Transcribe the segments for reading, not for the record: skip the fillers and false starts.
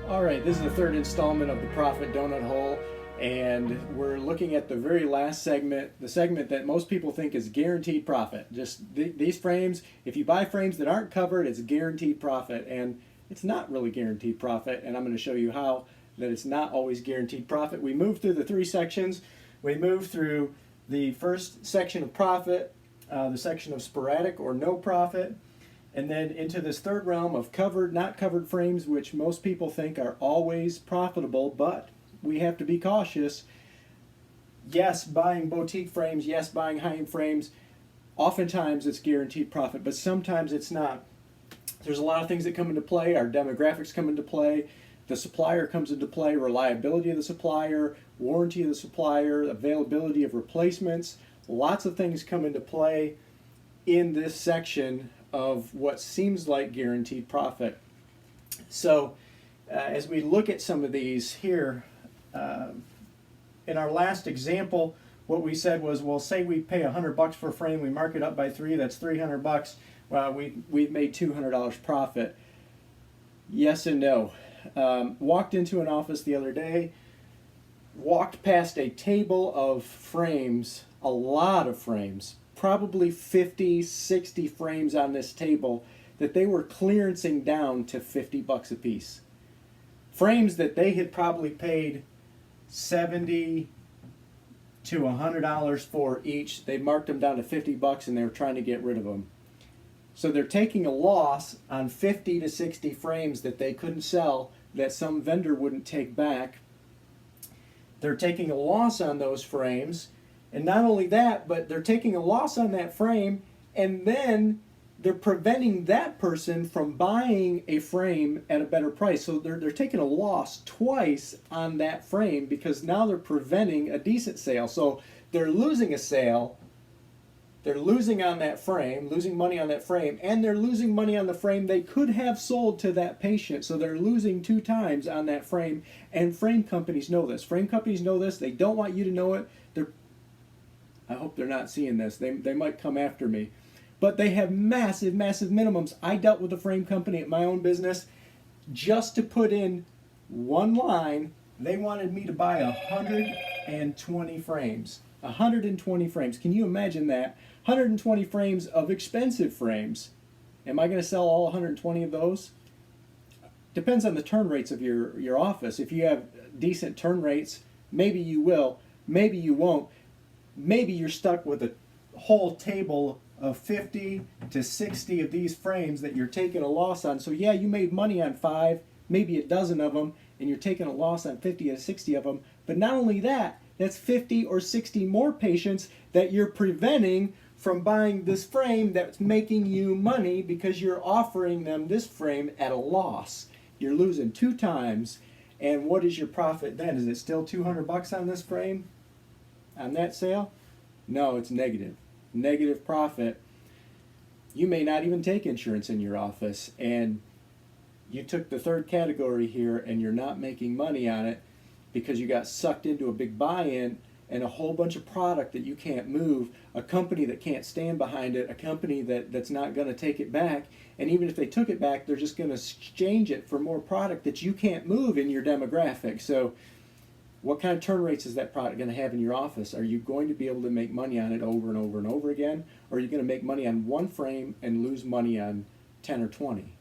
All right, this is the third installment of the Profit Donut Hole, and we're looking at the very last segment, the segment that most people think is guaranteed profit. Just these frames, if you buy frames that aren't covered, it's guaranteed profit, and it's not really guaranteed profit, and I'm going to show you how that it's not always guaranteed profit. We moved through the three sections. We moved through the first section of profit, the section of sporadic or no profit, and then into this third realm of covered, not covered frames, which most people think are always profitable, but we have to be cautious. Yes, buying boutique frames, yes, buying high-end frames, oftentimes it's guaranteed profit, but sometimes it's not. There's a lot of things that come into play. Our demographics come into play. The supplier comes into play, reliability of the supplier, warranty of the supplier, availability of replacements. Lots of things come into play in this section of what seems like guaranteed profit. So as we look at some of these here, in our last example, what we said was, well, say we pay $100 for a frame, we mark it up by 3, that's $300. Well, we've made $200 profit. Yes and no. Walked into an office the other day, walked past a table of frames, a lot of frames, probably 50, 60 frames on this table that they were clearancing down to $50 a piece. Frames that they had probably paid $70 to $100 for each, they marked them down to $50 and they were trying to get rid of them. So they're taking a loss on 50 to 60 frames that they couldn't sell, that some vendor wouldn't take back. They're taking a loss on those frames, and not only that, but they're taking a loss on that frame, and then they're preventing that person from buying a frame at a better price. So they're taking a loss twice on that frame because now they're preventing a decent sale. So they're losing a sale, they're losing on that frame, losing money on that frame, and they're losing money on the frame they could have sold to that patient. So they're losing 2 times on that frame, and frame companies know this. Frame companies know this. They don't want you to know it. I hope they're not seeing this. They might come after me. But they have massive, massive minimums. I dealt with a frame company at my own business. Just to put in one line, they wanted me to buy 120 frames. 120 frames. Can you imagine that? 120 frames of expensive frames. Am I going to sell all 120 of those? Depends on the turn rates of your office. If you have decent turn rates, maybe you will, maybe you won't. Maybe you're stuck with a whole table of 50 to 60 of these frames that you're taking a loss on. So yeah, you made money on 5, maybe a dozen of them, and you're taking a loss on 50 to 60 of them. But not only that, that's 50 or 60 more patients that you're preventing from buying this frame that's making you money because you're offering them this frame at a loss. You're losing 2 times, and what is your profit then? Is it still $200 on this frame? On that sale? No, it's negative. Negative profit. You may not even take insurance in your office, and you took the third category here and you're not making money on it because you got sucked into a big buy-in and a whole bunch of product that you can't move, a company that can't stand behind it, a company that's not going to take it back, and even if they took it back, they're just going to exchange it for more product that you can't move in your demographic. So what kind of turn rates is that product going to have in your office? Are you going to be able to make money on it over and over and over again? Or are you going to make money on one frame and lose money on 10 or 20?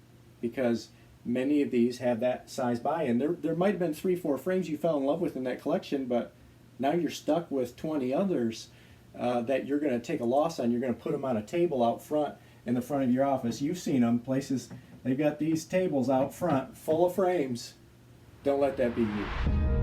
Because many of these have that size buy-in. There might have been 3, 4 frames you fell in love with in that collection, but now you're stuck with 20 others that you're going to take a loss on. You're going to put them on a table out front in the front of your office. You've seen them, places, they've got these tables out front full of frames. Don't let that be you.